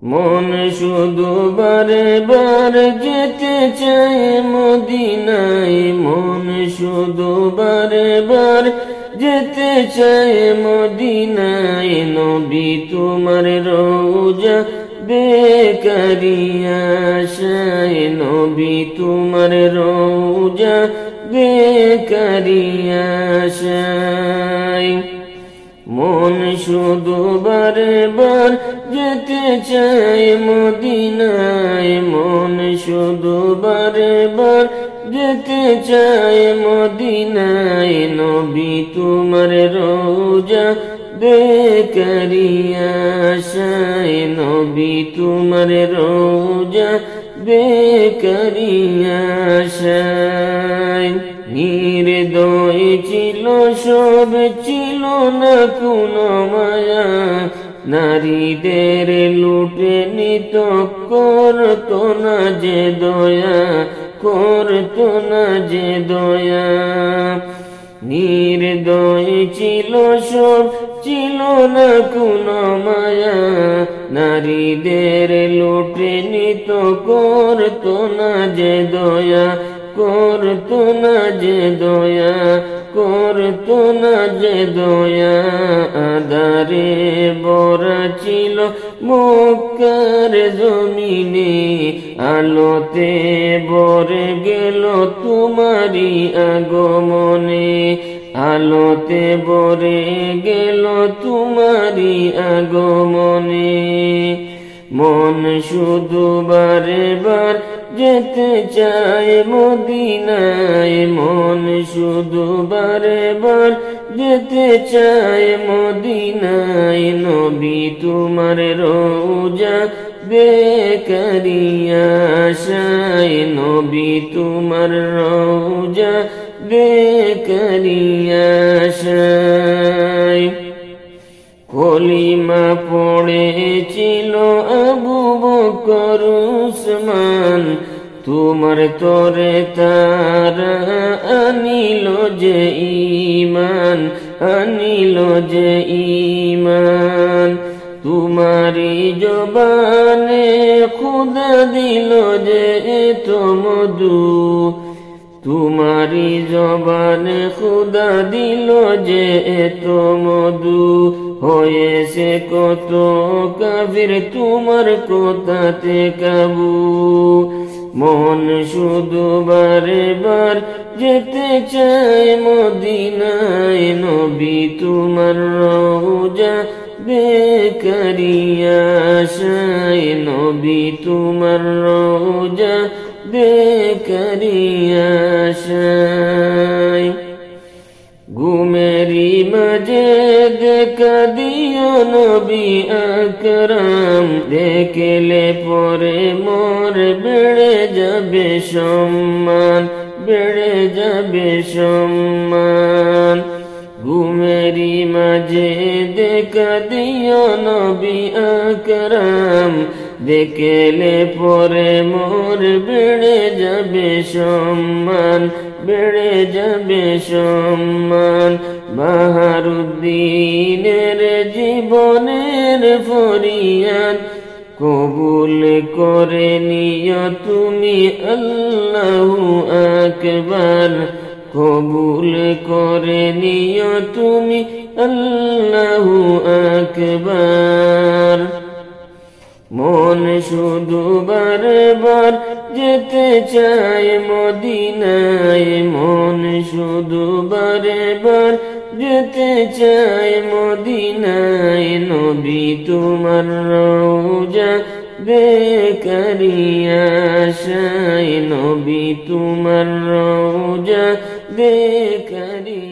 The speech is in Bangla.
মন শুধু বারে বার যেতে চায় মদিনায়, মন শুধু বারে বার যেতে চায় মদিনায়। নবী তোমার রওজা বেকারি আশায়, নবী তোমার রওজা বেকারি আশায়। মন শুধু বারে বার যেতে চায় মদিনায়, মন শুধু বারে বার যেতে চায় মদিনায়। নবী তোমার রওজা বেকারি আশায়, নবী তোমার রওজা বেকারি আশায়। নির্দয় ছিল সব, ছিল না কোনো মায়া, নারীদের লুটে নিত, করতো না যে দয়া, করতো না যে দয়া। নির্দয় ছিল সব, ছিল না কোনো মায়া, নারীদের লুটে নিত, করতো না যে দয়া, করতো না যে দয়া, করতো না যে দয়া। আধারে ভরা ছিল মক্কার জমিনে, আলোতে ভরে গেল তোমারি আগমনে, আলোতে ভরে গেল তোমারি আগমনে। মন শুধু বারে বার যেতে চায় মদিনায়, মন শুধু বারে বার যেতে চায় মদিনায়। নবী তোমার রওজা বেকারি আশায়, নবী তোমার রওজা বেকারি আশায়। কলিমা পড়েছিল আবু বকর উসমান, তোমার তরে তারা আনিল যে ঈমান, আনিল যে ঈমান। তোমারি জবানে খুদা দিল যে এতো মধু, তোমারি জবানে খুদা দিল যে এতো মধু। হয়েছে কত কাফির তোমার কথাতে কাবু, মন শুধু বারে বার যেতে চায় মদিনায়। নবী তোমার রওজা বেকারি আশায়, নবী তোমার রওজা বেকারি আশায়। ঘুমেরি মাঝে দেখা দিও নবী আকরাম, দেখলে পরে মোর বেড়ে যাবে সম্মান, বেড়ে যাবে সম্মান। ঘুমেরি মাঝে দেখা দিও নবী আকরাম, দেখলে পরে মোর বেড়ে যাবে সম্মান, বেড়ে যাবে সম্মান। বাহারুদ্দিনের জীবনের ফরিয়াদ কবুল করে নিও তুমি, আল্লাহু আকবার, কবুল করে নিও তুমি, আল্লাহু আকবার। মন শুধু বারে বার যেতে চায় মদিনায়, মন শুধু বারে বার যেতে চায় মদিনায়। নবী তোমার রওজা বেকারি আশায়, নবী তোমার রওজা বেকারি